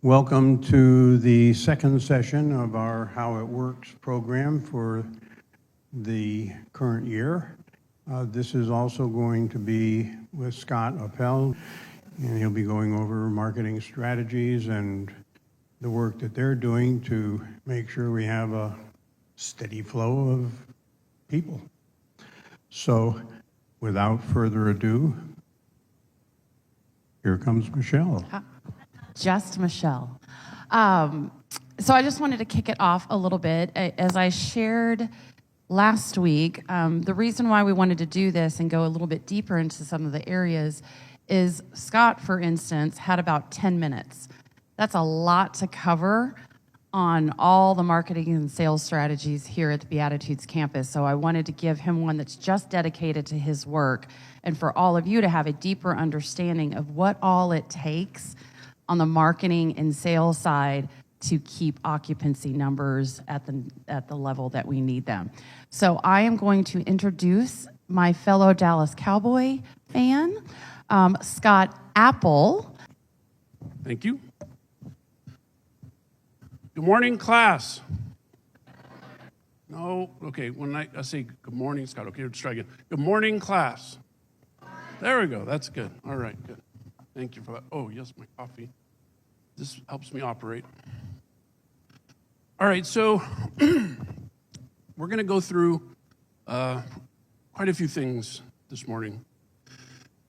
Welcome to the second session of our How It Works program for the current year. This is also going to be with Scott Appel, and he'll be going over marketing strategies and the work that they're doing to make sure we have a steady flow of people. So, without further ado, here comes Michelle. Just Michelle. So I just wanted to kick it off a little bit. As I shared last week, the reason why we wanted to do this and go a little bit deeper into some of the areas is Scott, for instance, had about 10 minutes. That's a lot to cover on all the marketing and sales strategies here at the Beatitudes campus. So I wanted to give him one that's just dedicated to his work and for all of you to have a deeper understanding of what all it takes on the marketing and sales side to keep occupancy numbers at the level that we need them. So I am going to introduce my fellow Dallas Cowboy fan, Scott Apple. Thank you. Good morning, class. No, okay, when I say good morning, Scott, okay, let's try again. Good morning, class. There we go, that's good. All right, good. Thank you for that. Oh, yes, my coffee. This helps me operate. All right, so we're going to go through quite a few things this morning.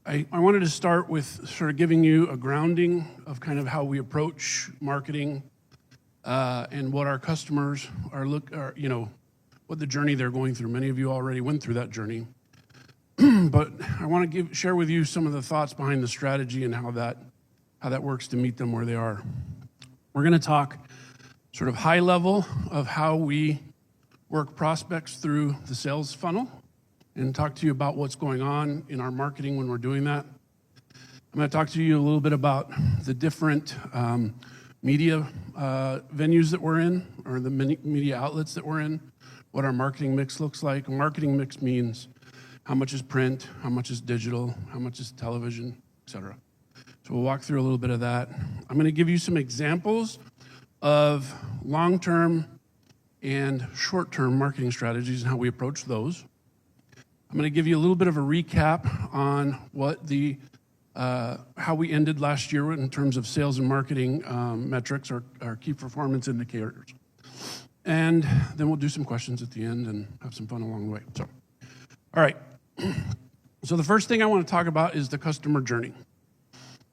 I wanted to start with sort of giving you a grounding of kind of how we approach marketing and what our customers are what the journey they're going through. Many of you already went through that journey. But I want to share with you some of the thoughts behind the strategy and how that works to meet them where they are. We're going to talk sort of high level of how we work prospects through the sales funnel and talk to you about what's going on in our marketing when we're doing that. I'm going to talk to you a little bit about the different media venues that we're in, or the media outlets that we're in, what our marketing mix looks like. A marketing mix means how much is print, how much is digital, how much is television, etc. So we'll walk through a little bit of that. I'm going to give you some examples of long-term and short-term marketing strategies and how we approach those. I'm going to give you a little bit of a recap on what how we ended last year in terms of sales and marketing metrics, our key performance indicators. And then we'll do some questions at the end and have some fun along the way. So, all right. So the first thing I want to talk about is the customer journey.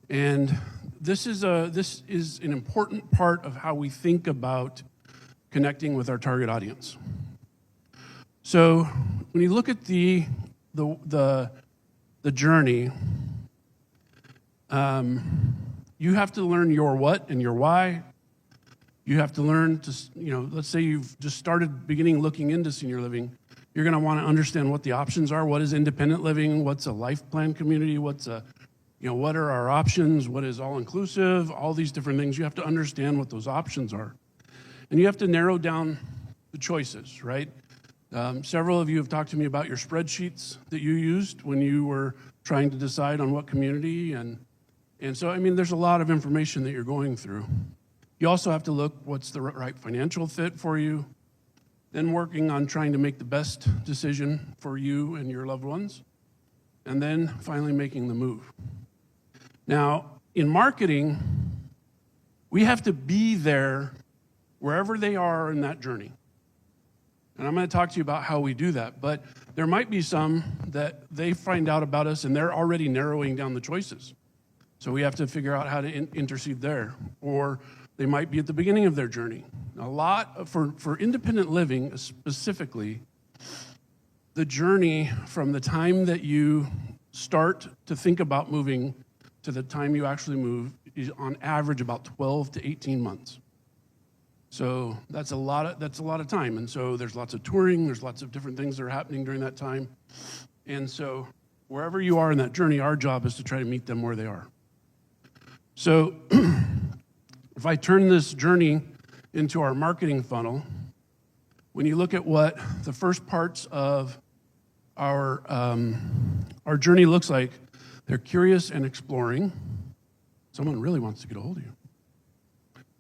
And this is an important part of how we think about connecting with our target audience. So when you look at the journey, you have to learn your what and your why. You have to learn to, let's say you've just started looking into senior living. You're going to want to understand what the options are. What is independent living? What's a life plan community? What are our options? What is all-inclusive? All these different things. You have to understand what those options are. And you have to narrow down the choices, right? Several of you have talked to me about your spreadsheets that you used when you were trying to decide on what community. And so, there's a lot of information that you're going through. You also have to look what's the right financial fit for you. Then working on trying to make the best decision for you and your loved ones. And then finally making the move. Now, in marketing, we have to be there wherever they are in that journey. And I'm going to talk to you about how we do that. But there might be some that they find out about us and they're already narrowing down the choices. So we have to figure out how to intercede there. Or they might be at the beginning of their journey. A lot for independent living specifically, the journey from the time that you start to think about moving to the time you actually move is on average about 12 to 18 months. So that's a lot of time. And so there's lots of touring, there's lots of different things that are happening during that time. And so wherever you are in that journey, our job is to try to meet them where they are. So if I turn this journey into our marketing funnel, when you look at what the first parts of our journey looks like, they're curious and exploring. Someone really wants to get a hold of you.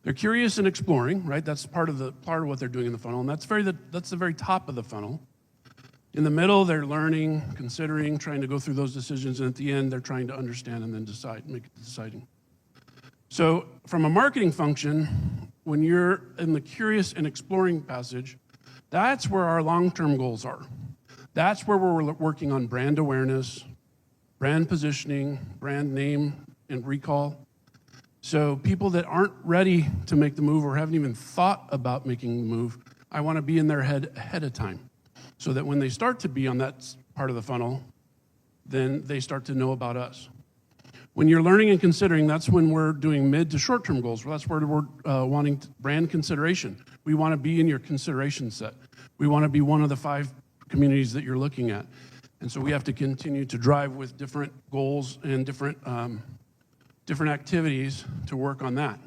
They're curious and exploring, right? That's part of what they're doing in the funnel, and that's the very top of the funnel. In the middle, they're learning, considering, trying to go through those decisions, and at the end, they're trying to understand and then deciding. So from a marketing function, when you're in the curious and exploring passage, that's where our long-term goals are. That's where we're working on brand awareness, brand positioning, brand name, and recall. So people that aren't ready to make the move or haven't even thought about making the move, I want to be in their head ahead of time so that when they start to be on that part of the funnel, then they start to know about us. When you're learning and considering, that's when we're doing mid to short-term goals. That's where we're wanting brand consideration. We want to be in your consideration set. We want to be one of the 5 communities that you're looking at. And so we have to continue to drive with different goals and different activities to work on that.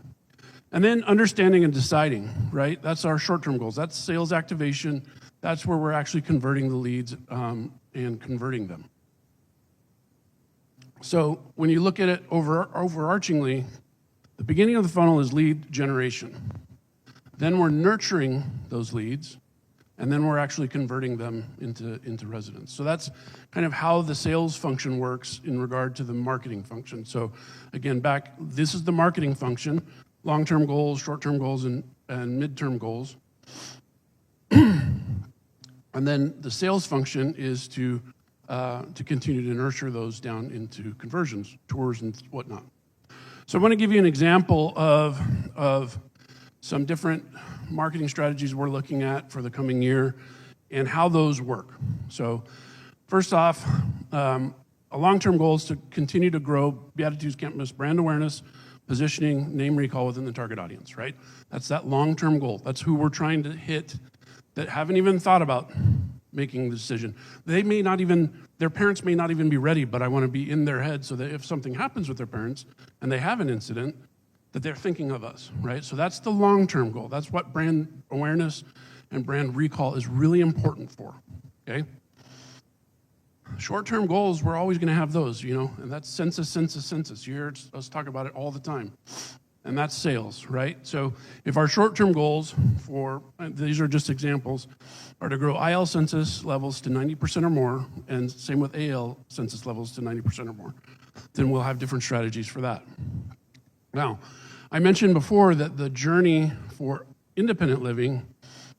And then understanding and deciding, right? That's our short-term goals. That's sales activation. That's where we're actually converting the leads and converting them. So when you look at it overarchingly, the beginning of the funnel is lead generation. Then we're nurturing those leads, and then we're actually converting them into residents. So that's kind of how the sales function works in regard to the marketing function. So again, this is the marketing function, long-term goals, short-term goals, and mid-term goals. And then the sales function is to continue to nurture those down into conversions, tours, and whatnot. So I want to give you an example of some different marketing strategies we're looking at for the coming year and how those work. So first off, a long-term goal is to continue to grow Beatitudes Campus brand awareness, positioning, name recall within the target audience, right? That's that long-term goal. That's who we're trying to hit that haven't even thought about making the decision. Their parents may not even be ready, but I want to be in their head so that if something happens with their parents and they have an incident, that they're thinking of us, right? So that's the long-term goal. That's what brand awareness and brand recall is really important for, okay? Short-term goals, we're always going to have those, and that's census. You hear us talk about it all the time. And that's sales, right? So if our short-term goals these are just examples, are to grow IL census levels to 90% or more, and same with AL census levels to 90% or more, then we'll have different strategies for that. Now, I mentioned before that the journey for independent living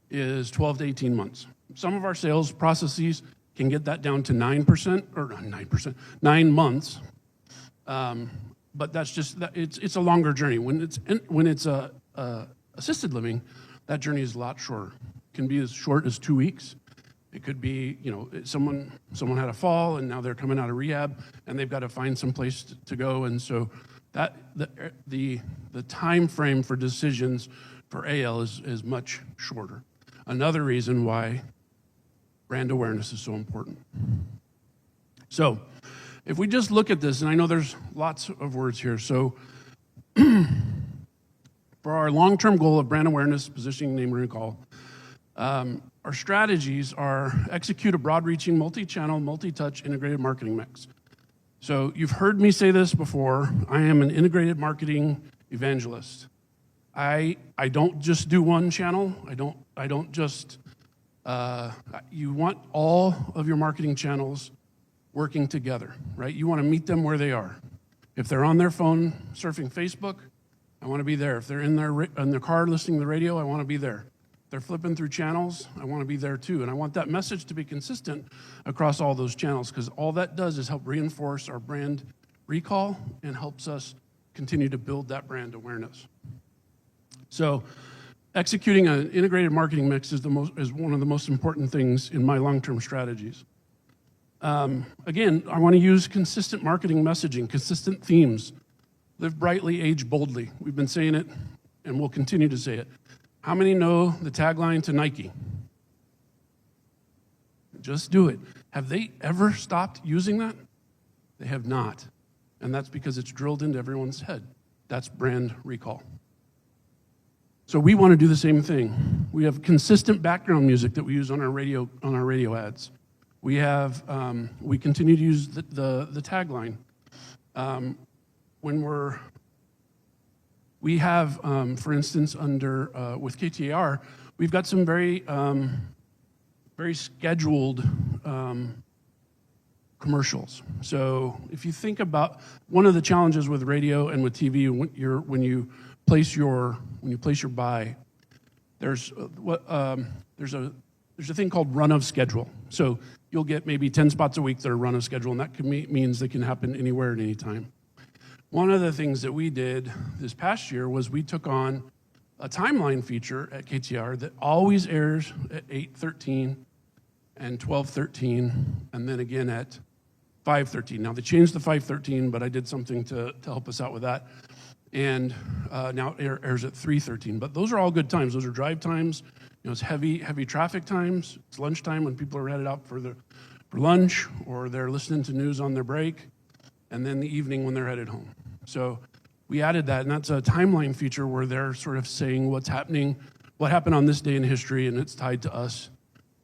is 12 to 18 months. Some of our sales processes can get that down to 9%, or not 9%, 9 months. But that's just, it's a longer journey. When it's assisted living, that journey is a lot shorter. It can be as short as 2 weeks. It could be, someone had a fall and now they're coming out of rehab and they've got to find some place to go. And so that the time frame for decisions for AL is much shorter. Another reason why brand awareness is so important. So if we just look at this, and I know there's lots of words here, so for our long-term goal of brand awareness, positioning, name, and recall, our strategies are execute a broad-reaching, multi-channel, multi-touch integrated marketing mix. So you've heard me say this before. I am an integrated marketing evangelist. I don't just do one channel. I don't just. You want all of your marketing channels working together, right? You want to meet them where they are. If they're on their phone surfing Facebook, I want to be there. If they're in their car listening to the radio, I want to be there. If they're flipping through channels, I want to be there too. And I want that message to be consistent across all those channels, because all that does is help reinforce our brand recall and helps us continue to build that brand awareness. So executing an integrated marketing mix is one of the most important things in my long-term strategies. Again, I want to use consistent marketing messaging, consistent themes. Live brightly, age boldly. We've been saying it, and we'll continue to say it. How many know the tagline to Nike? Just do it. Have they ever stopped using that? They have not. And that's because it's drilled into everyone's head. That's brand recall. So we want to do the same thing. We have consistent background music that we use on our radio ads. We continue to use the tagline when we're We have, for instance, with KTAR, we've got some very scheduled commercials. So if you think about one of the challenges with radio and with TV, when you place your buy, there's a thing called run of schedule. So you'll get maybe 10 spots a week that are run of schedule, and that means they can happen anywhere at any time. One of the things that we did this past year was we took on a timeline feature at KTR that always airs at 8:13 and 12:13, and then again at 5:13. Now they changed the 5:13, but I did something to help us out with that. And now it airs at 3:13. But those are all good times. Those are drive times. It's heavy traffic times. It's lunchtime when people are headed out for lunch, or they're listening to news on their break, and then the evening when they're headed home. So we added that, and that's a timeline feature where they're sort of saying what happened on this day in history, and it's tied to us,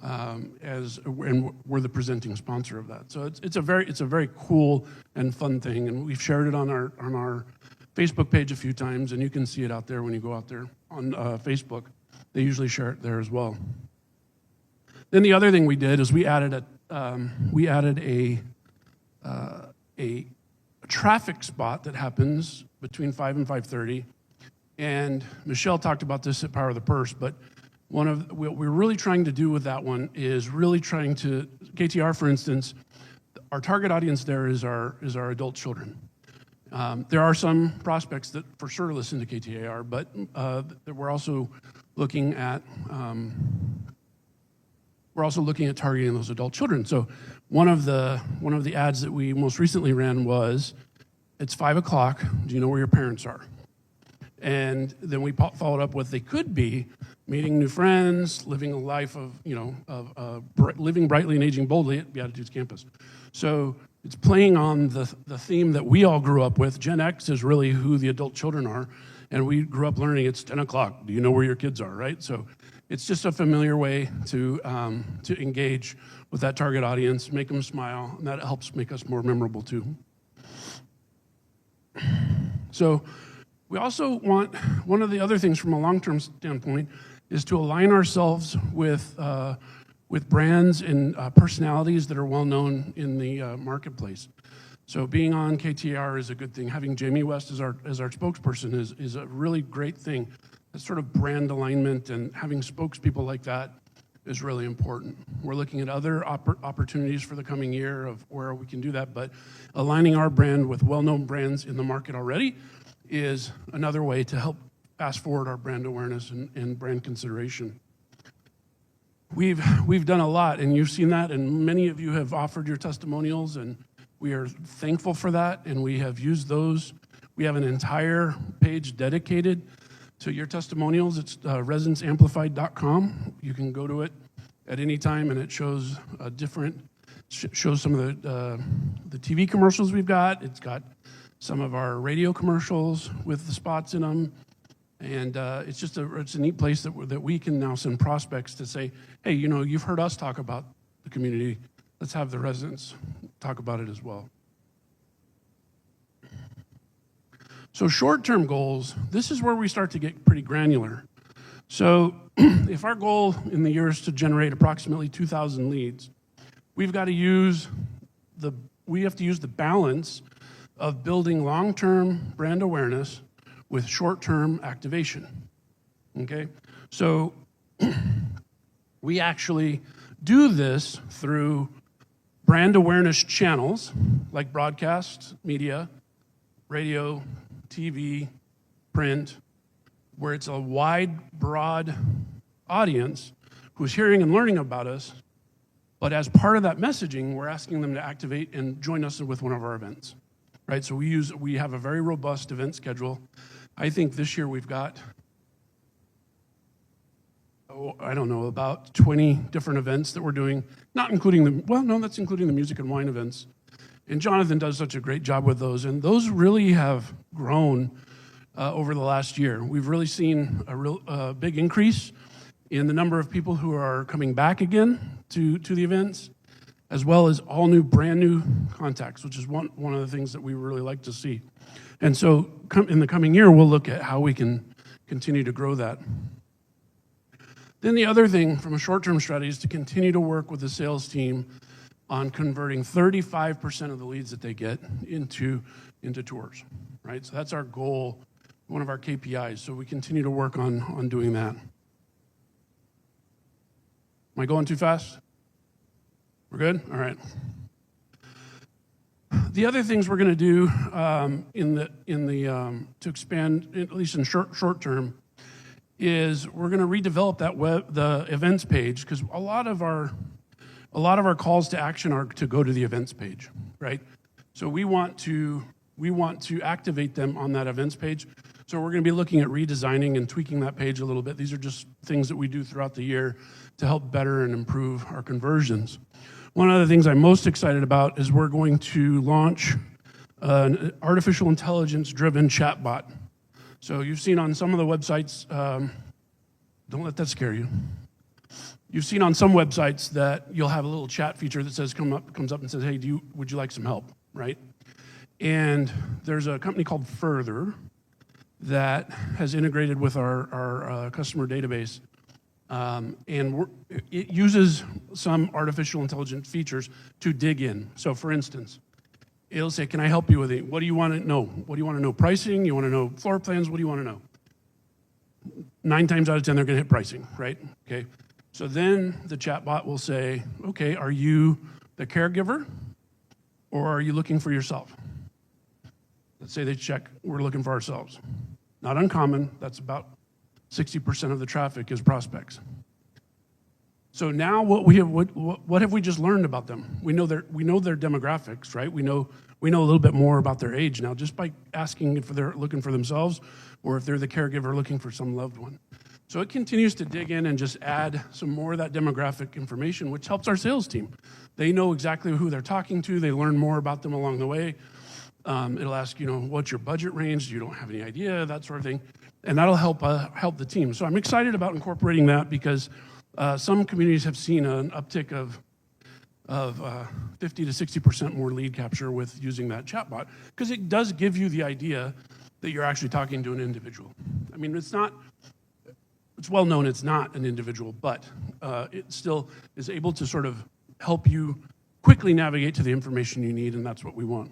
and we're the presenting sponsor of that. So it's a very cool and fun thing, and we've shared it on our Facebook page a few times, and you can see it out there when you go out there on Facebook. They usually share it there as well. Then the other thing we did is we added a traffic spot that happens between 5 and 5:30, and Michelle talked about this at Power of the Purse, but what we're really trying to do with that one is really trying to, KTR for instance, our target audience there is our adult children. There are some prospects that for sure listen to KTAR, but we're also looking at targeting those adult children. So one of the ads that we most recently ran was, it's 5 o'clock, do you know where your parents are? And then we followed up with, they could be meeting new friends, living a life of living brightly and aging boldly at Beatitudes campus. So it's playing on the theme that we all grew up with. Gen X is really who the adult children are, and we grew up learning it's 10 o'clock. Do you know where your kids are, right? So it's just a familiar way to engage with that target audience, make them smile, and that helps make us more memorable too. So we also want, one of the other things from a long-term standpoint is to align ourselves with brands and personalities that are well-known in the marketplace. So being on KTR is a good thing. Having Jamie West as our spokesperson is a really great thing. That sort of brand alignment and having spokespeople like that is really important. We're looking at other opportunities for the coming year of where we can do that, but aligning our brand with well-known brands in the market already is another way to help fast forward our brand awareness and brand consideration. We've done a lot, and you've seen that, and many of you have offered your testimonials, and we are thankful for that, and we have used those. We have an entire page dedicated to your testimonials. It's resonancamplified.com. You can go to it at any time, and it shows shows some of the TV commercials we've got. It's got some of our radio commercials with the spots in them. And it's a neat place that we can now send prospects to say, hey, you've heard us talk about the community. Let's have the residents talk about it as well. So short-term goals, this is where we start to get pretty granular. So if our goal in the year is to generate approximately 2,000 leads, we have to use the balance of building long-term brand awareness with short-term activation, okay? So we actually do this through brand awareness channels like broadcast, media, radio, TV, print, where it's a wide, broad audience who's hearing and learning about us, but as part of that messaging, we're asking them to activate and join us with one of our events, right? So we have a very robust event schedule. I think this year we've got, about 20 different events that we're doing, not including that's including the music and wine events. And Jonathan does such a great job with those, and those really have grown over the last year. We've really seen a real big increase in the number of people who are coming back again to the events, as well as all brand new contacts, which is one of the things that we really like to see. And so in the coming year, we'll look at how we can continue to grow that. Then the other thing from a short-term strategy is to continue to work with the sales team on converting 35% of the leads that they get into tours, right? So that's our goal, one of our KPIs. So we continue to work on doing that. Am I going too fast? We're good? All right. The other things we're going to do to expand, at least in short term, is we're going to redevelop the events page, because a lot of our calls to action are to go to the events page, right? So we want to activate them on that events page. So we're going to be looking at redesigning and tweaking that page a little bit. These are just things that we do throughout the year to help better and improve our conversions. One of the things I'm most excited about is we're going to launch an artificial intelligence-driven chatbot. So you've seen on some of the websites, don't let that scare you. You've seen on some websites that you'll have a little chat feature that comes up and says, hey, would you like some help, right? And there's a company called Further that has integrated with our customer database. And it uses some artificial intelligence features to dig in. So for instance, it'll say, can I help you with it? What do you want to know? What do you want to know? Pricing? You want to know floor plans? What do you want to know? 9 times out of 10, they're going to hit pricing, right? Okay. So then the chatbot will say, okay, are you the caregiver or are you looking for yourself? Let's say they check, we're looking for ourselves. Not uncommon. That's about 60% of the traffic is prospects. So now what have we just learned about them? We know their demographics, right? We know a little bit more about their age now just by asking if they're looking for themselves or if they're the caregiver looking for some loved one. So it continues to dig in and just add some more of that demographic information, which helps our sales team. They know exactly who they're talking to. They learn more about them along the way. It'll ask, what's your budget range? You don't have any idea, that sort of thing. And that'll help the team. So I'm excited about incorporating that because some communities have seen an uptick of 50 to 60% more lead capture with using that chatbot, because it does give you the idea that you're actually talking to an individual. I mean, it's well known it's not an individual, but it still is able to sort of help you quickly navigate to the information you need, and that's what we want.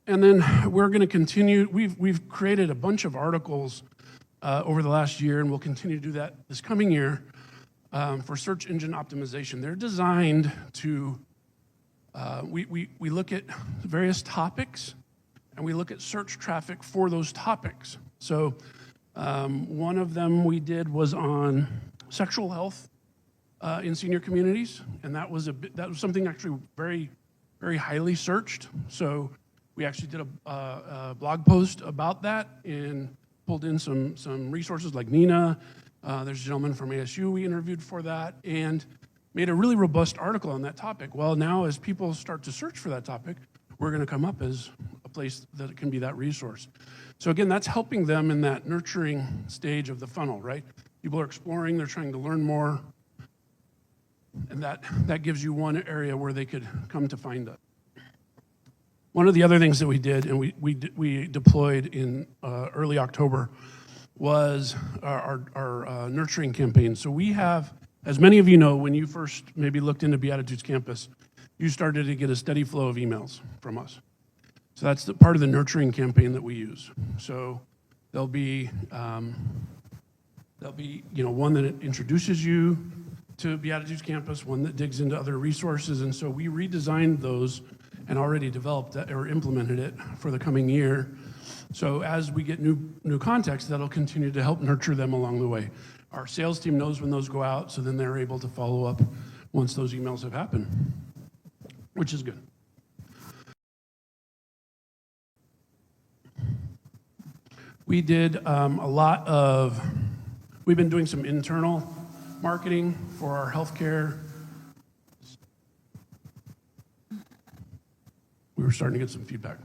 And then we're going to continue. We've created a bunch of articles over the last year, and we'll continue to do that this coming year for search engine optimization. They're designed to, we look at various topics, and we look at search traffic for those topics. So one of them we did was on sexual health in senior communities, and that was something actually very, very highly searched. So we actually did a blog post about that and pulled in some resources like Nina. There's a gentleman from ASU we interviewed for that and made a really robust article on that topic. Well, now as people start to search for that topic, we're going to come up as a place that can be that resource. So again, that's helping them in that nurturing stage of the funnel, right? People are exploring, they're trying to learn more, and that gives you one area where they could come to find it. One of the other things that we did, and we deployed in early October, was our nurturing campaign. So we have, as many of you know, when you first maybe looked into Beatitudes Campus, you started to get a steady flow of emails from us. So that's part of the nurturing campaign that we use. So there'll be one that introduces you to Beatitudes Campus, one that digs into other resources, and so we redesigned those and already developed that or implemented it for the coming year. So as we get new context, that'll continue to help nurture them along the way. Our sales team knows when those go out, so then they're able to follow up once those emails have happened, which is good. We did we've been doing some internal marketing for our healthcare. We were starting to get some feedback.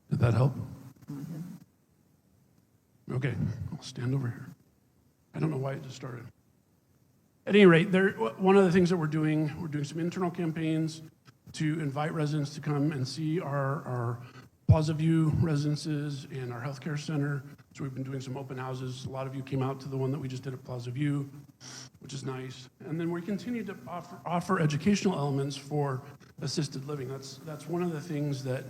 Did that help? Okay, I'll stand over here. I don't know why it just started. At any rate, one of the things that we're doing some internal campaigns to invite residents to come and see our Plaza View residences and our healthcare center. So we've been doing some open houses. A lot of you came out to the one that we just did at Plaza View, which is nice. And then we continue to offer educational elements for assisted living. That's one of the things that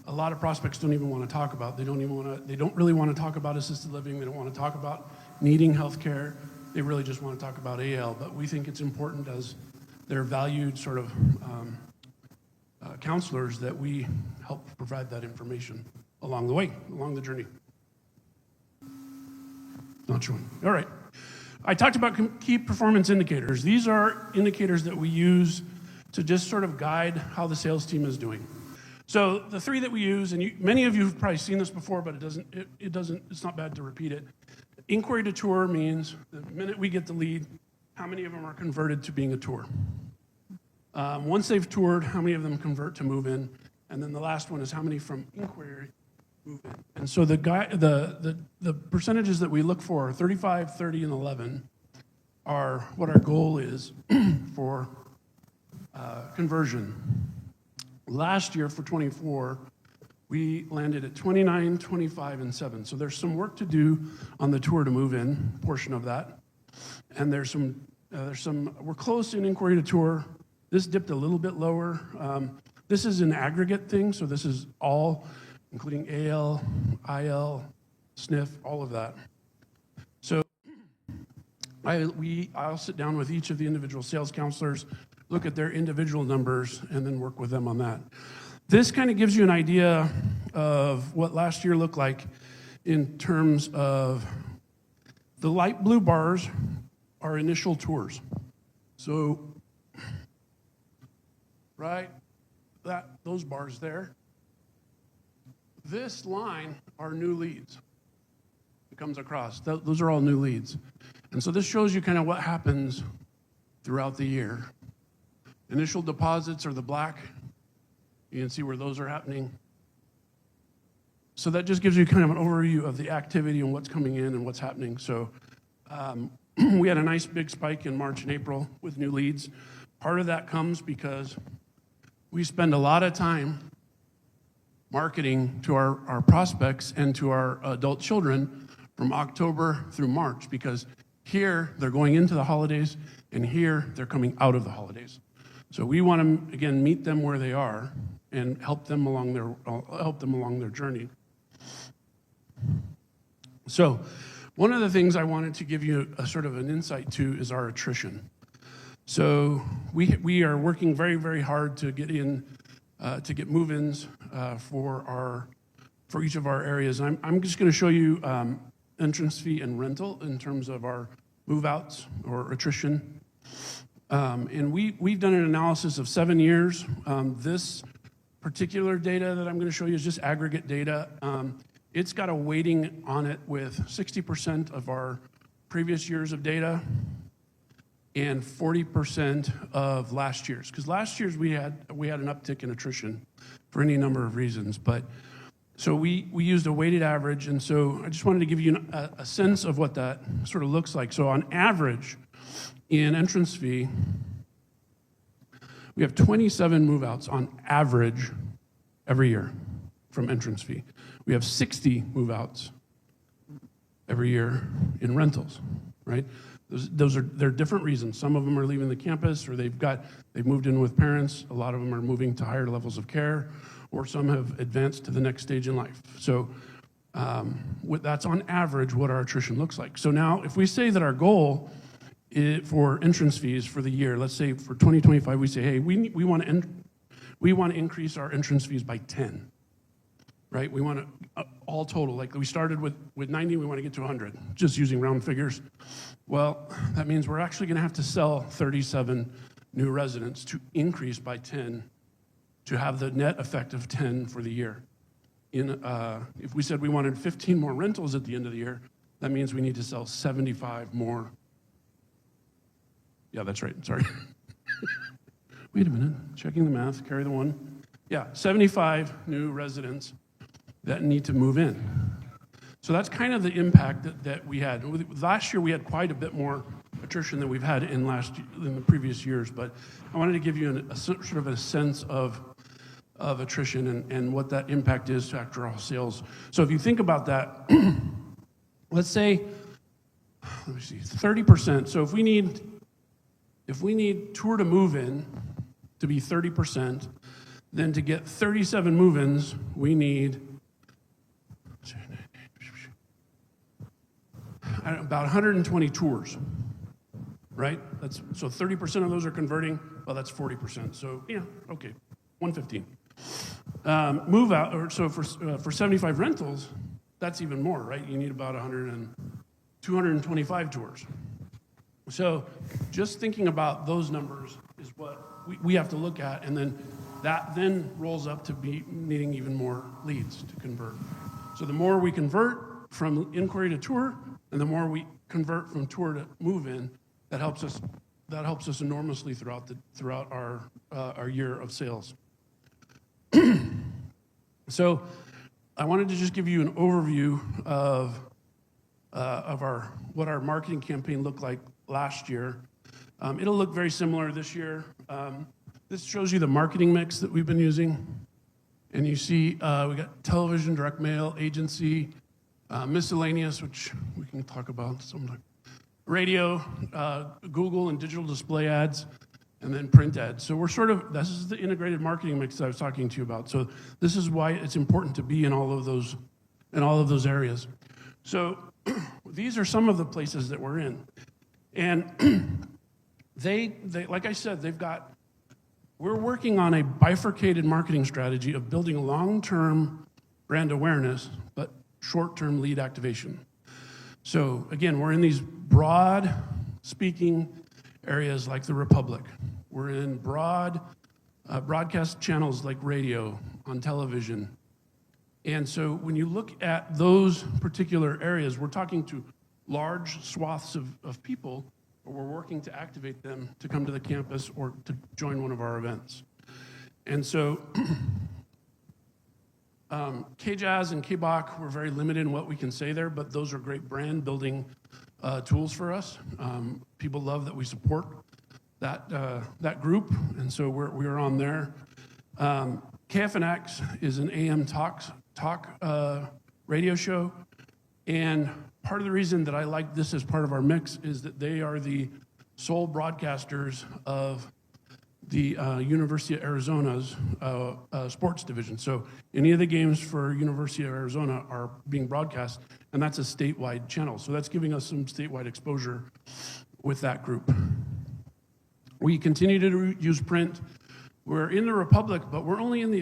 a lot of prospects don't even want to talk about. They don't really want to talk about assisted living. They don't want to talk about needing healthcare. They really just want to talk about AL. But we think it's important as their valued sort of counselors that we help provide that information along the way, along the journey. Not showing. All right. I talked about key performance indicators. These are indicators that we use to just sort of guide how the sales team is doing. So the three that we use, and many of you have probably seen this before, but it's not bad to repeat it. Inquiry to tour means the minute we get the lead, how many of them are converted to being a tour? Once they've toured, how many of them convert to move in? And then the last one is how many from inquiry move in. And so the percentages that we look for, 35, 30, and 11, are what our goal is for conversion. Last year for 24, we landed at 29, 25, and 7. So there's some work to do on the tour to move in portion of that. And there's some we're close in inquiry to tour. This dipped a little bit lower. This is an aggregate thing, so this is all, including AL, IL, SNF, all of that. So I'll sit down with each of the individual sales counselors, look at their individual numbers, and then work with them on that. This kind of gives you an idea of what last year looked like in terms of the light blue bars are initial tours. So, right, those bars there. This line are new leads. It comes across. Those are all new leads. And so this shows you kind of what happens throughout the year. Initial deposits are the black. You can see where those are happening. So that just gives you kind of an overview of the activity and what's coming in and what's happening. So we had a nice big spike in March and April with new leads. Part of that comes because we spend a lot of time marketing to our prospects and to our adult children from October through March, because here they're going into the holidays and here they're coming out of the holidays. So we want to, again, meet them where they are and help them along their journey. So one of the things I wanted to give you a sort of an insight to is our attrition. So we are working very, very hard to get move-ins for each of our areas. And I'm just going to show you entrance fee and rental in terms of our move-outs or attrition. And we've done an analysis of 7 years. This particular data that I'm going to show you is just aggregate data. It's got a weighting on it with 60% of our previous years of data and 40% of last year's. Because last year's we had an uptick in attrition for any number of reasons. But so we used a weighted average, and so I just wanted to give you a sense of what that sort of looks like. So on average, in entrance fee, we have 27 move-outs on average every year from entrance fee. We have 60 move-outs every year in rentals, right? They're different reasons. Some of them are leaving the campus, or they've moved in with parents. A lot of them are moving to higher levels of care, or some have advanced to the next stage in life. So that's on average what our attrition looks like. So now, if we say that our goal for entrance fees for the year, let's say for 2025, we say, hey, we want to increase our entrance fees by 10, right? We want to all total, like we started with 90, we want to get to 100, just using round figures. Well, that means we're actually going to have to sell 37 new residents to increase by 10 to have the net effect of 10 for the year. If we said we wanted 15 more rentals at the end of the year, that means we need to sell 75 more. Yeah, that's right, sorry. Wait a minute, checking the math, carry the one. Yeah, 75 new residents that need to move in. So that's kind of the impact that we had. Last year we had quite a bit more attrition that we've had in the previous years, but I wanted to give you a sort of a sense of attrition and what that impact is to actual sales. So if you think about that, let's say, 30%. So if we need tour to move in to be 30%, then to get 37 move-ins, we need about 120 tours, right? So 30% of those are converting. Well, that's 40%. So yeah, okay, 115. Move out, or so for 75 rentals, that's even more, right? You need about 225 tours. So just thinking about those numbers is what we have to look at, and then that then rolls up to be needing even more leads to convert. So the more we convert from inquiry to tour, and the more we convert from tour to move-in, that helps us enormously throughout our year of sales. So I wanted to just give you an overview of what our marketing campaign looked like last year. It'll look very similar this year. This shows you the marketing mix that we've been using. And you see we got television, direct mail, agency, miscellaneous, which we can talk about sometime, radio, Google and digital display ads, and then print ads. So this is the integrated marketing mix that I was talking to you about. So this is why it's important to be in all of those areas. So these are some of the places that we're in. And they like I said, we're working on a bifurcated marketing strategy of building long-term brand awareness, but short-term lead activation. So again, we're in these broad speaking areas like the Republic. We're in broad broadcast channels like radio, on television. And so when you look at those particular areas, we're talking to large swaths of people, but we're working to activate them to come to the campus or to join one of our events. And so KJazz and KBach, we're very limited in what we can say there, but those are great brand building tools for us. People love that we support that group, and so we're on there. KFNX is an AM talk radio show, and part of the reason that I like this as part of our mix is that they are the sole broadcasters of the University of Arizona's sports division. So any of the games for University of Arizona are being broadcast, and that's a statewide channel. So that's giving us some statewide exposure with that group. We continue to use print. We're in the Republic, but we're only in the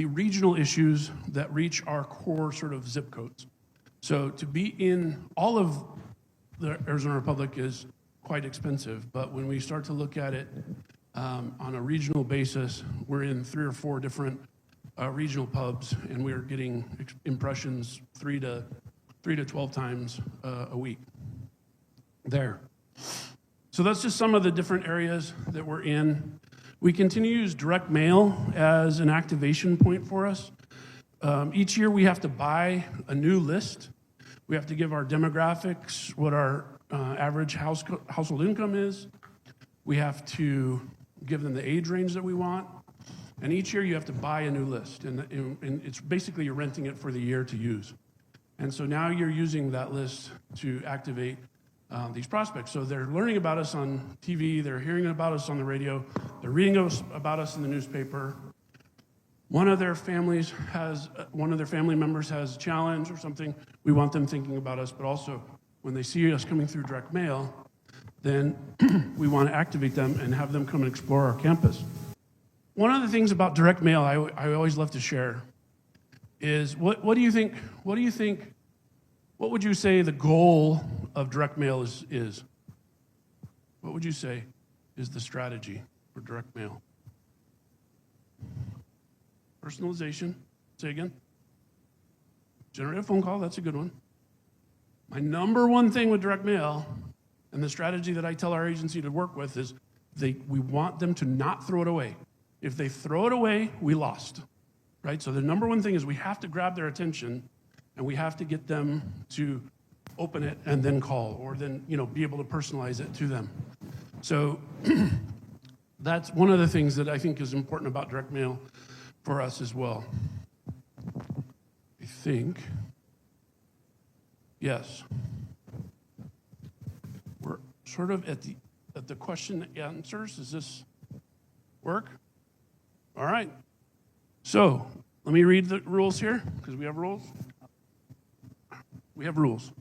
regional issues that reach our core sort of zip codes. So to be in all of the Arizona Republic is quite expensive, but when we start to look at it on a regional basis, we're in 3 or 4 different regional pubs, and we're getting impressions 3 to 12 times a week there. So that's just some of the different areas that we're in. We continue to use direct mail as an activation point for us. Each year we have to buy a new list. We have to give our demographics, what our average household income is. We have to give them the age range that we want. And each year you have to buy a new list. And it's basically you're renting it for the year to use. And so now you're using that list to activate these prospects. So they're learning about us on TV, they're hearing about us on the radio, they're reading about us in the newspaper. One of their family members has a challenge or something, we want them thinking about us, but also when they see us coming through direct mail, then we want to activate them and have them come and explore our campus. One of the things about direct mail I always love to share is what do you think, what would you say the goal of direct mail is? What would you say is the strategy for direct mail? Personalization. Say again. Generate a phone call. That's a good one. My number one thing with direct mail and the strategy that I tell our agency to work with is we want them to not throw it away. If they throw it away, we lost, right? So the number one thing is we have to grab their attention and we have to get them to open it and then call, or then, be able to personalize it to them. So that's one of the things that I think is important about direct mail for us as well. I think, yes. We're sort of at the question and answers. Does this work? All right. So let me read the rules here, because we have rules. We have rules.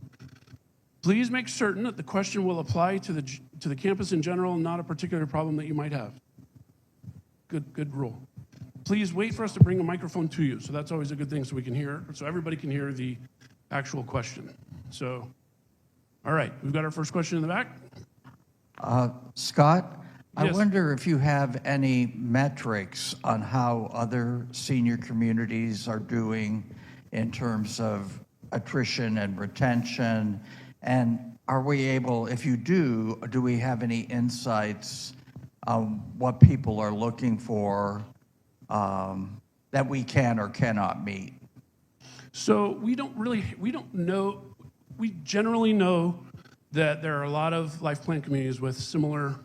Please make certain that the question will apply to the campus in general and not a particular problem that you might have. Good rule. Please wait for us to bring a microphone to you. So that's always a good thing, so we can hear, so everybody can hear the actual question. So, all right, we've got our first question in the back. Scott, I Yes. wonder if you have any metrics on how other senior communities are doing in terms of attrition and retention, and are we able, if you do we have any insights on what people are looking for that we can or cannot meet? So we don't know, we generally know that there are a lot of life plan communities with similar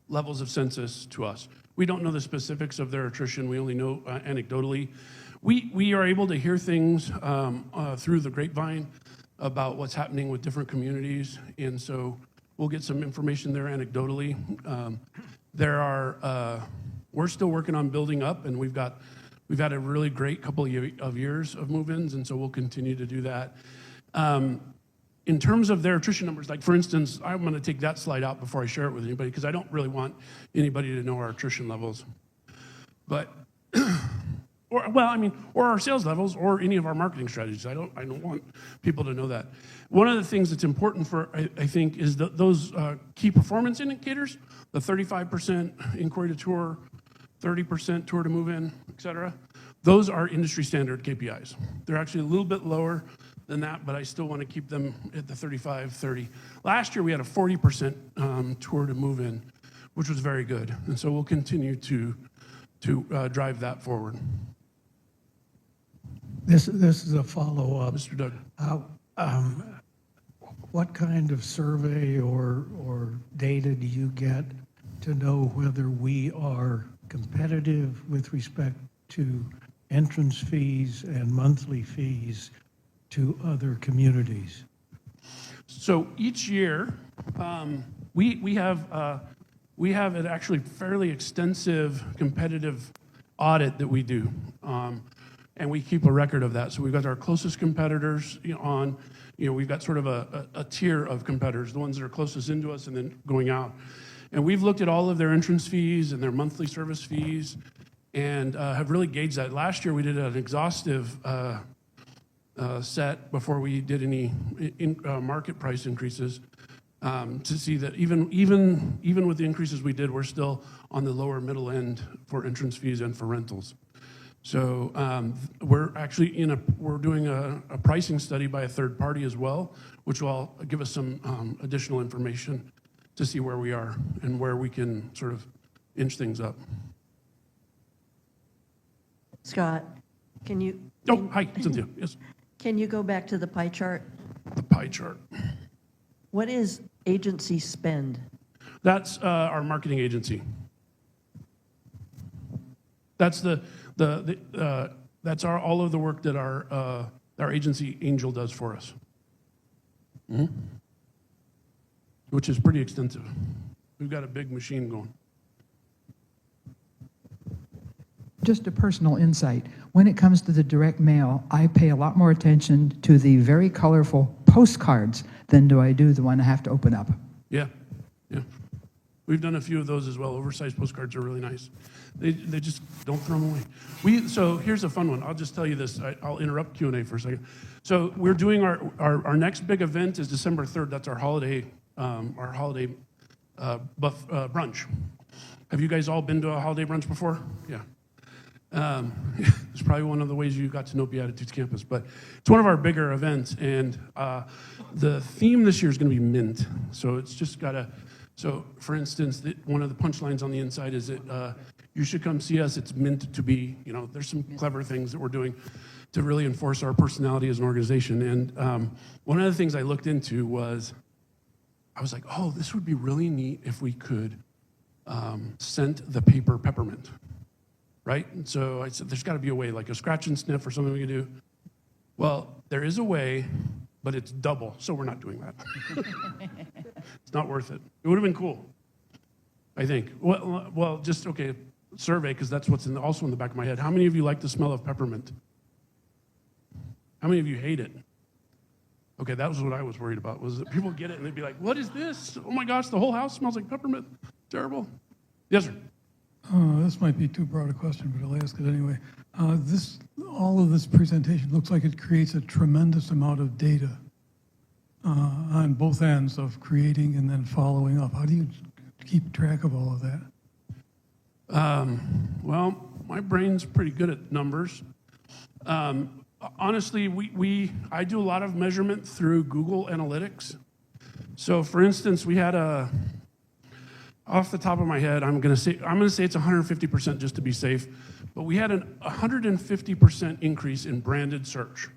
levels of census to us. We don't know the specifics of their attrition. We only know anecdotally. We are able to hear things through the grapevine about what's happening with different communities, and so we'll get some information there anecdotally. We're still working on building up, and we've had a really great couple of years of move-ins, and so we'll continue to do that. In terms of their attrition numbers, like for instance, I'm going to take that slide out before I share it with anybody, because I don't really want anybody to know our attrition levels. But, or our sales levels, or any of our marketing strategies. I don't want people to know that. One of the things that's important I think, is those key performance indicators, the 35% inquiry to tour, 30% tour to move in, et cetera. Those are industry standard KPIs. They're actually a little bit lower than that, but I still want to keep them at the 35, 30. Last year we had a 40% tour to move in, which was very good. And so we'll continue to drive that forward. This is a follow-up. Mr. Doug. What kind of survey or data do you get to know whether we are competitive with respect to entrance fees and monthly fees to other communities? So each year, we have an actually fairly extensive competitive audit that we do, and we keep a record of that. So we've got our closest competitors we've got sort of a tier of competitors, the ones that are closest into us and then going out. And we've looked at all of their entrance fees and their monthly service fees, and have really gauged that. Last year we did an exhaustive set before we did any market price increases, to see that even with the increases we did, we're still on the lower middle end for entrance fees and for rentals. So we're actually we're doing a pricing study by a third party as well, which will give us some additional information to see where we are and where we can sort of inch things up. Scott, can you? Oh, hi, Cynthia. Yes. Can you go back to the pie chart? The pie chart. What is agency spend? That's our marketing agency. That's that's all of the work that our agency Angel does for us, which is pretty extensive. We've got a big machine going. Just a personal insight. When it comes to the direct mail, I pay a lot more attention to the very colorful postcards than do I do the one I have to open up. Yeah. We've done a few of those as well. Oversized postcards are really nice. They just don't throw them away. So here's a fun one. I'll just tell you this. I'll interrupt Q&A for a second. So we're doing our next big event is December 3rd. That's our holiday brunch. Have you guys all been to a holiday brunch before? Yeah. It's probably one of the ways you got to know Beatitudes Campus, but it's one of our bigger events, and the theme this year is going to be mint. So it's just got so for instance, one of the punchlines on the inside is that you should come see us. It's meant to be, there's some clever things that we're doing to really enforce our personality as an organization. And one of the things I looked into was, I was like, oh, this would be really neat if we could scent the paper peppermint, right? And so I said, there's got to be a way, like a scratch and sniff or something we can do. Well, there is a way, but it's double, so we're not doing that. It's not worth it. It would have been cool, I think. Well, just, okay, survey, because that's what's also in the back of my head. How many of you like the smell of peppermint? How many of you hate it? Okay, that was what I was worried about, was that people get it and they'd be like, what is this? Oh my gosh, the whole house smells like peppermint. Terrible. Yes, sir. This might be too broad a question, but I'll ask it anyway. All of this presentation looks like it creates a tremendous amount of data on both ends of creating and then following up. How do you keep track of all of that? Well, my brain's pretty good at numbers. Honestly, I do a lot of measurement through Google Analytics. So, for instance, we had off the top of my head, I'm going to say it's 150% just to be safe, but we had a 150% increase in branded search.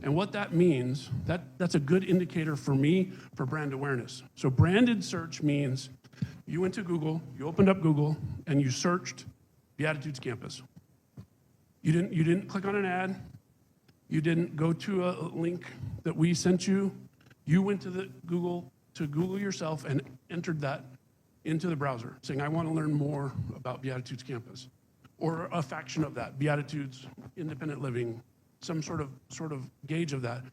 And what that means, that's a good indicator for me for brand awareness. So branded search means you went to Google, you opened up Google, and you searched Beatitudes Campus. You didn't click on an ad. You didn't go to a link that we sent you. You went to Google yourself and entered that into the browser, saying, I want to learn more about Beatitudes Campus, or a faction of that, Beatitudes, independent living, some sort of gauge of that.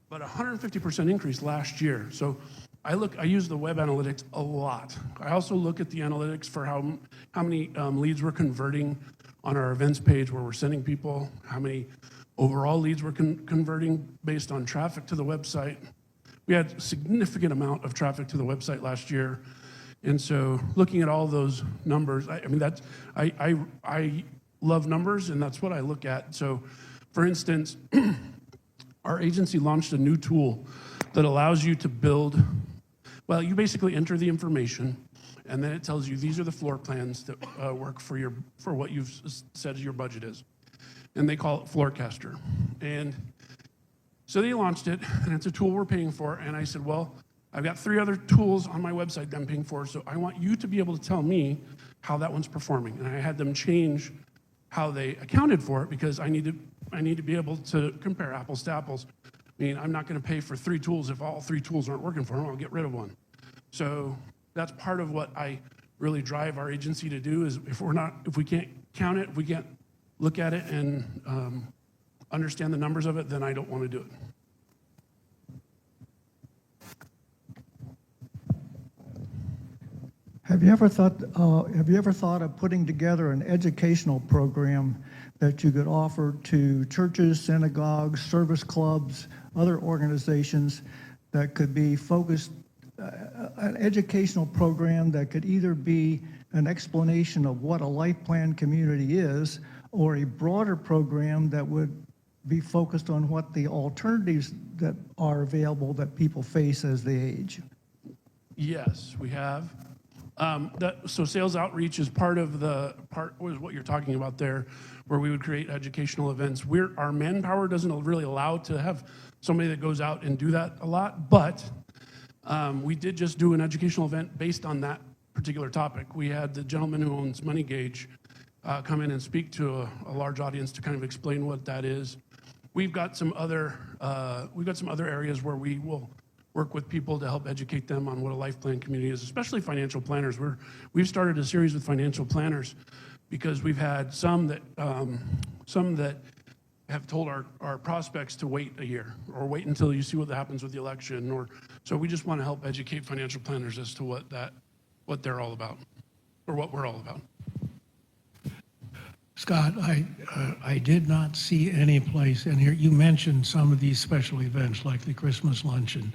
But 150% increase last year. So I use the web analytics a lot. I also look at the analytics for how many leads we're converting on our events page where we're sending people, how many overall leads we're converting based on traffic to the website. We had a significant amount of traffic to the website last year. And so looking at all those numbers, I love numbers, and that's what I look at. So for instance, our agency launched a new tool that allows you to build, well, you basically enter the information, and then it tells you these are the floor plans that work for what you've said your budget is. And they call it Floorcaster. And so they launched it, and it's a tool we're paying for. And I said, well, I've got 3 other tools on my website that I'm paying for, so I want you to be able to tell me how that one's performing. And I had them change how they accounted for it, because I need to be able to compare apples to apples. I mean, I'm not going to pay for 3 tools if all 3 tools aren't working for them. I'll get rid of one. So that's part of what I really drive our agency to do, is if we can't count it, if we can't look at it and understand the numbers of it, then I don't want to do it. Have you ever thought of putting together an educational program that you could offer to churches, synagogues, service clubs, other organizations that could be focused, an educational program that could either be an explanation of what a life plan community is, or a broader program that would be focused on what the alternatives that are available that people face as they age? Yes, we have. So sales outreach is part was what you're talking about there, where we would create educational events. Our manpower doesn't really allow to have somebody that goes out and do that a lot, but we did just do an educational event based on that particular topic. We had the gentleman who owns Money Gauge come in and speak to a large audience to kind of explain what that is. We've got some other areas where we will work with people to help educate them on what a life plan community is, especially financial planners. We've started a series with financial planners because we've had some that have told our prospects to wait a year or wait until you see what happens with the election. So we just want to help educate financial planners as to what they're all about, or what we're all about. Scott, I did not see any place in here. You mentioned some of these special events like the Christmas luncheon.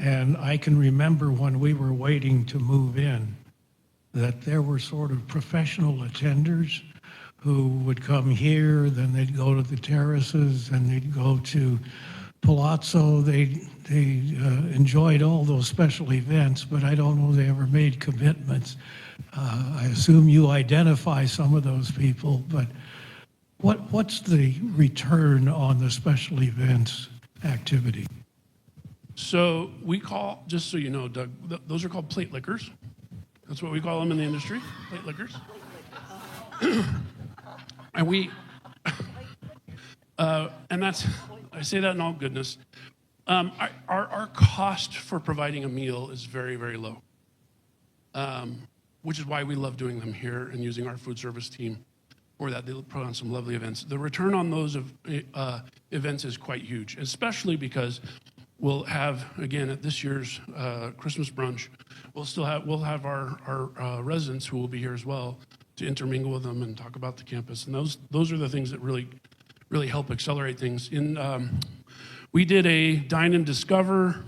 And I can remember when we were waiting to move in, that there were sort of professional attenders who would come here, then they'd go to the terraces, and they'd go to Palazzo. They enjoyed all those special events, but I don't know they ever made commitments I assume you identify some of those people, but what's the return on the special events activity? So we call, just so you know, Doug, those are called plate lickers. That's what we call them in the industry, plate lickers. And we, and that's, I say that in all goodness. Our cost for providing a meal is very, very low, which is why we love doing them here and using our food service team for that. They put on some lovely events. The return on those events is quite huge, especially because we'll have, again, at this year's Christmas brunch, we'll have our residents who will be here as well to intermingle with them and talk about the campus. And those are the things that really help accelerate things. We did a Dine and Discover,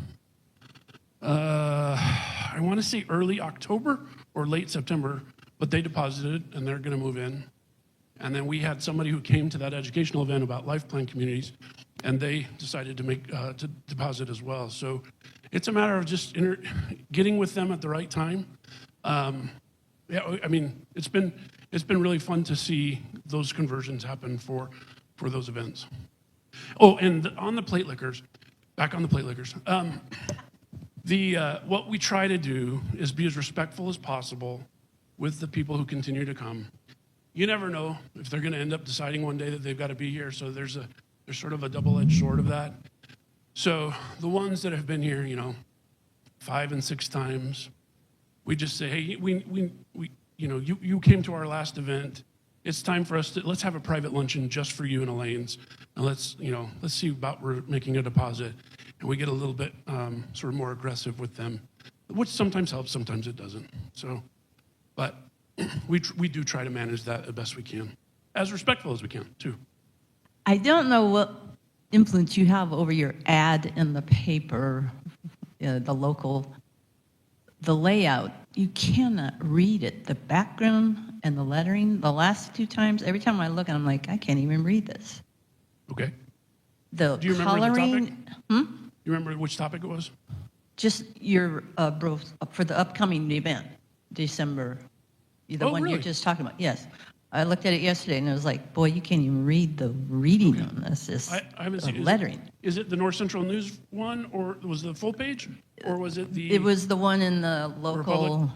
I want to say early October or late September, but they deposited and they're going to move in. And then we had somebody who came to that educational event about life plan communities, and they decided to make to deposit as well. So it's a matter of just getting with them at the right time. Yeah, I mean, it's been really fun to see those conversions happen for those events. Oh, and on the plate lickers, back on the plate lickers. What we try to do is be as respectful as possible with the people who continue to come. You never know if they're going to end up deciding one day that they've got to be here. So there's sort of a double-edged sword of that. So the ones that have been here, 5 and 6 times, we just say, hey, you came to our last event. It's time for us let's have a private luncheon just for you and Elaine's, and let's see about we're making a deposit, and we get a little bit sort of more aggressive with them, which sometimes helps, sometimes it doesn't. So, but we do try to manage that as best we can, as respectful as we can too. I don't know what influence you have over your ad in the paper, the layout. You cannot read it. The background and the lettering, the last 2 times, every time I look at it, I'm like, I can't even read this. Okay. The Do you remember coloring, the topic? You remember which topic it was? just your, for the upcoming event, December, the one really? you're just talking about. Yes. I looked at it yesterday and it was like, boy, you can't even read the reading on this. This I haven't seen lettering. Is it the North Central News one, or was it the full page, or was it the? It was the one in the local Republic?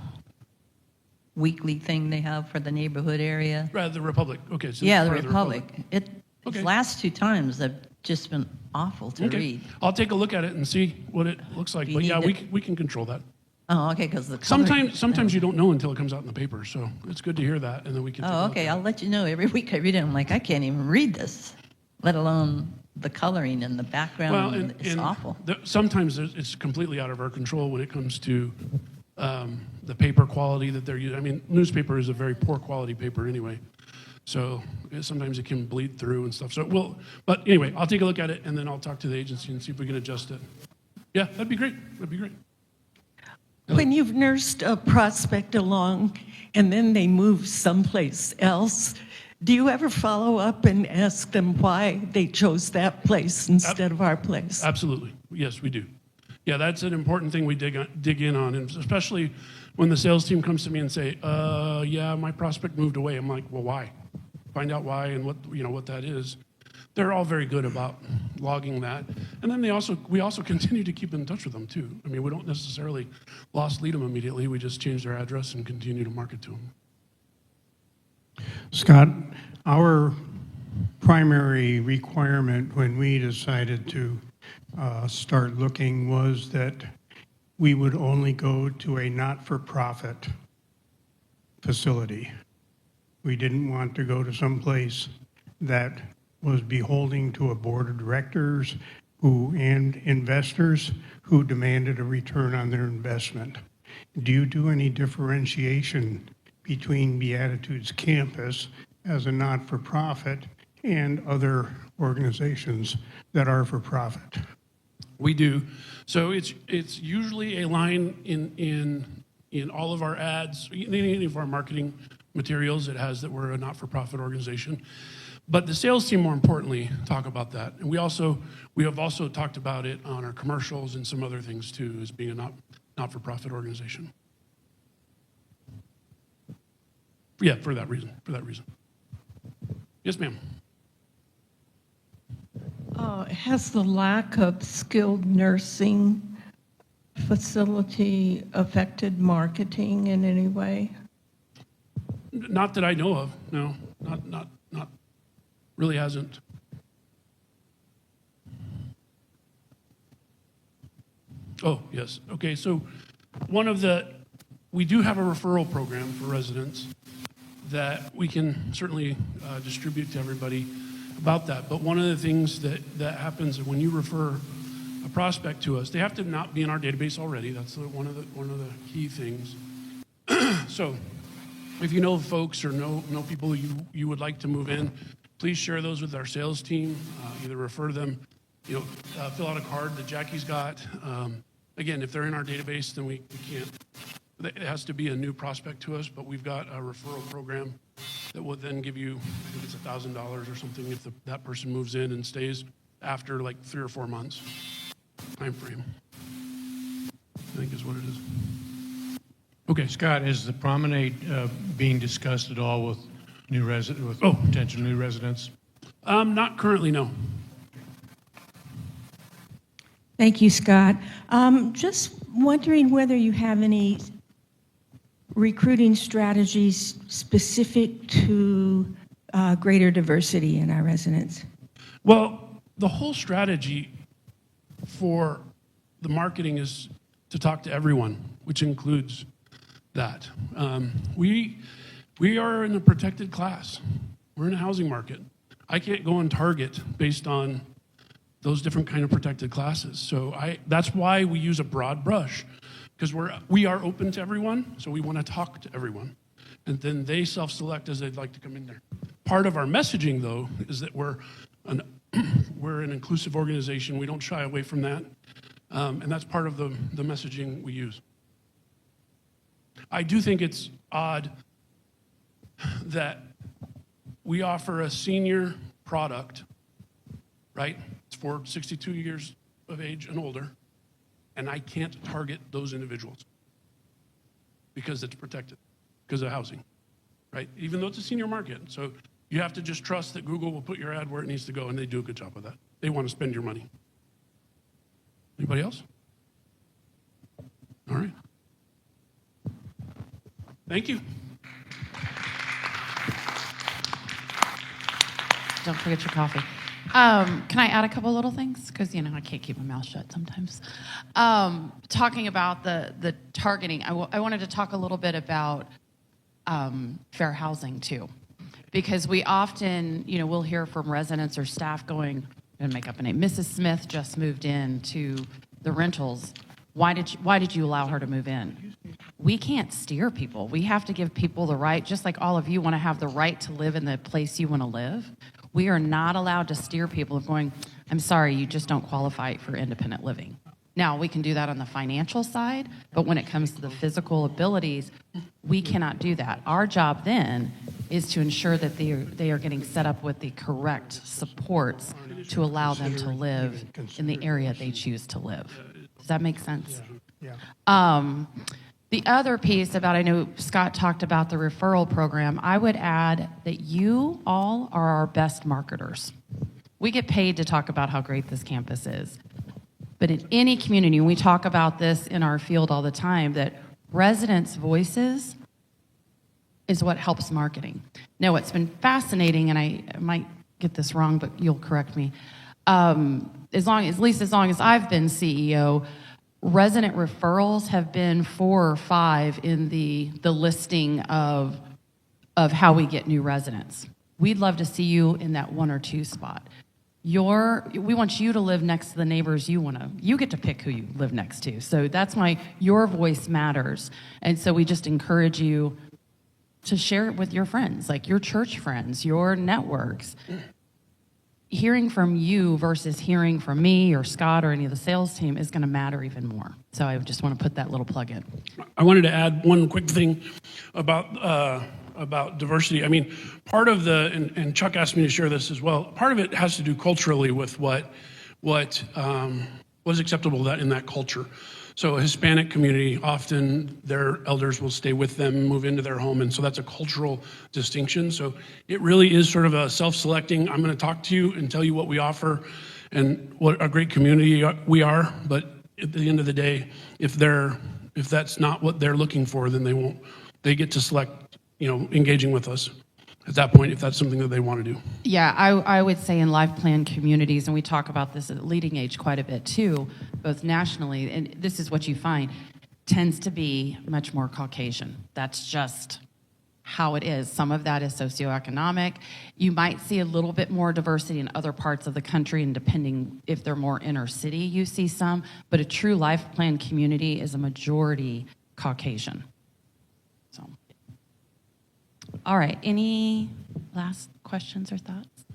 weekly thing they have for the neighborhood area. Right, the Republic. Okay. So Yeah, the part of Republic. Its Okay. last 2 times have just been awful to Okay. read. I'll take a look at it and see what it looks like. You But need yeah, to- we can control that. Oh, okay, because the color. Sometimes you don't know until it comes out in the paper, so it's good to hear that, and then we can. take a Oh, look okay, at I'll it. let you know. Every week I read it, I'm like, I can't even read this, let alone the coloring and the background. Well, it's and awful. sometimes it's completely out of our control when it comes to the paper quality that they're using. I mean, newspaper is a very poor quality paper anyway, so sometimes it can bleed through and stuff. So but anyway, I'll take a look at it and then I'll talk to the agency and see if we can adjust it. Yeah, that'd be great. That'd be great. When you've nursed a prospect along and then they move someplace else, do you ever follow up and ask them why they chose that place instead of our place? Absolutely. Yes, we do. Yeah, that's an important thing we dig in on, and especially when the sales team comes to me and say, yeah, my prospect moved away. I'm like, well, why? Find out why and what that is. They're all very good about logging that. And then we also continue to keep in touch with them too. I mean, we don't necessarily lead them immediately. We just change their address and continue to market to them. Scott, our primary requirement when we decided to start looking was that we would only go to a not-for-profit facility. We didn't want to go to some place that was beholding to a board of directors and investors who demanded a return on their investment. Do you do any differentiation between Beatitudes Campus as a not-for-profit and other organizations that are for profit? We do. So it's usually a line in all of our ads, in any of our marketing materials. It has that we're a not-for-profit organization. But the sales team, more importantly, talk about that. And we have also talked about it on our commercials and some other things too, as being a not-for-profit organization. Yeah, for that reason. Yes, ma'am. Has the lack of skilled nursing facility affected marketing in any way? Not that I know of. No, not really hasn't. Oh, yes. Okay, so we do have a referral program for residents that we can certainly distribute to everybody about that. But one of the things that happens when you refer a prospect to us, they have to not be in our database already. That's one of the key things. So if you know folks or know people you would like to move in, please share those with our sales team. Either refer them, fill out a card that Jackie's got. Again, if they're in our database, then we can't. It has to be a new prospect to us, but we've got a referral program that will then give you, I think it's $1,000 or something if that person moves in and stays after like 3 or 4 months time frame. I think is what it is. Okay. Scott, is the promenade being discussed at all with potential new residents? Not currently, no. Thank you, Scott. Just wondering whether you have any recruiting strategies specific to greater diversity in our residents. Well, the whole strategy for the marketing is to talk to everyone, which includes that. We are in a protected class. We're in a housing market. I can't go and target based on those different kind of protected classes. So that's why we use a broad brush, because we are open to everyone, so we want to talk to everyone. And then they self-select as they'd like to come in there. Part of our messaging, though, is that we're an inclusive organization. We don't shy away from that. And that's part of the messaging we use. I do think it's odd that we offer a senior product, right? It's for 62 years of age and older, and I can't target those individuals because it's protected, because of housing, right? Even though it's a senior market. So you have to just trust that Google will put your ad where it needs to go, and they do a good job of that. They want to spend your money. Anybody else? All right. Thank you. Don't forget your coffee. Can I add a couple little things? Because, I can't keep my mouth shut sometimes. Talking about the targeting, I wanted to talk a little bit about fair housing, too. Because we often, we'll hear from residents or staff going, I'm going to make up a name, Mrs. Smith just moved in to the rentals. Why did you allow her to move in? We can't steer people. We have to give people the right, just like all of you want to have the right to live in the place you want to live. We are not allowed to steer people of going, I'm sorry, you just don't qualify for independent living. Now, we can do that on the financial side, but when it comes to the physical abilities, we cannot do that. Our job then is to ensure that they are getting set up with the correct supports to allow them to live in the area they choose to live. Does that make sense? Yeah. The other piece I know Scott talked about the referral program, I would add that you all are our best marketers. We get paid to talk about how great this campus is. But in any community, and we talk about this in our field all the time, that residents' voices is what helps marketing. Now, what's been fascinating, and I might get this wrong, but you'll correct me, at least as long as I've been CEO, resident referrals have been 4 or 5 in the listing of how we get new residents. We'd love to see you in that 1 or 2 spot. We want you to live next to the neighbors you get to pick who you live next to. So that's why your voice matters. And so we just encourage you to share it with your friends, like your church friends, your networks. Hearing from you versus hearing from me or Scott or any of the sales team is going to matter even more. So I just want to put that little plug in. I wanted to add one quick thing about diversity. I mean, part of and Chuck asked me to share this as well, part of it has to do culturally with what was acceptable in that culture. So a Hispanic community, often their elders will stay with them, move into their home, and so that's a cultural distinction. So it really is sort of a self-selecting, I'm gonna talk to you and tell you what we offer and what a great community we are, but at the end of the day, if that's not what they're looking for, then they get to select, engaging with us at that point, if that's something that they want to do. Yeah, I would say in life plan communities, and we talk about this at Leading Age quite a bit too, both nationally, and this is what you find, tends to be much more Caucasian. That's just how it is. Some of that is socioeconomic. You might see a little bit more diversity in other parts of the country, and depending if they're more inner city, you see some, but a true life plan community is a majority Caucasian. So. All right, any last questions or thoughts?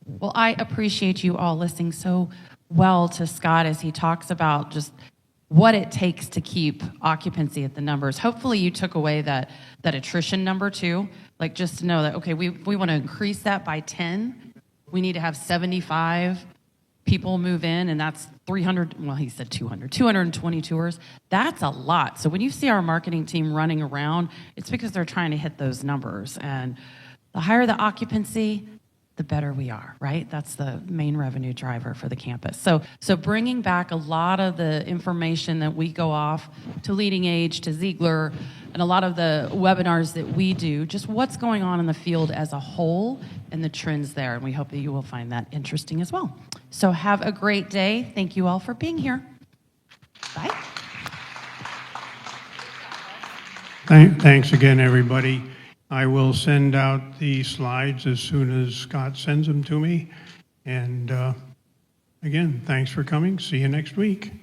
Well, I appreciate you all listening so well to Scott as he talks about just what it takes to keep occupancy at the numbers. Hopefully you took away that attrition number too, like just to know that, okay, we want to increase that by 10. We need to have 75 people move in, and that's 300, well, he said 220 tours. That's a lot. So when you see our marketing team running around, it's because they're trying to hit those numbers. And the higher the occupancy, the better we are, right? That's the main revenue driver for the campus. So bringing back a lot of the information that we go off to Leading Age, to Ziegler, and a lot of the webinars that we do, just what's going on in the field as a whole and the trends there. And we hope that you will find that interesting as well. So have a great day. Thank you all for being here. Bye. Thanks again, everybody. I will send out the slides as soon as Scott sends them to me. And again, thanks for coming. See you next week.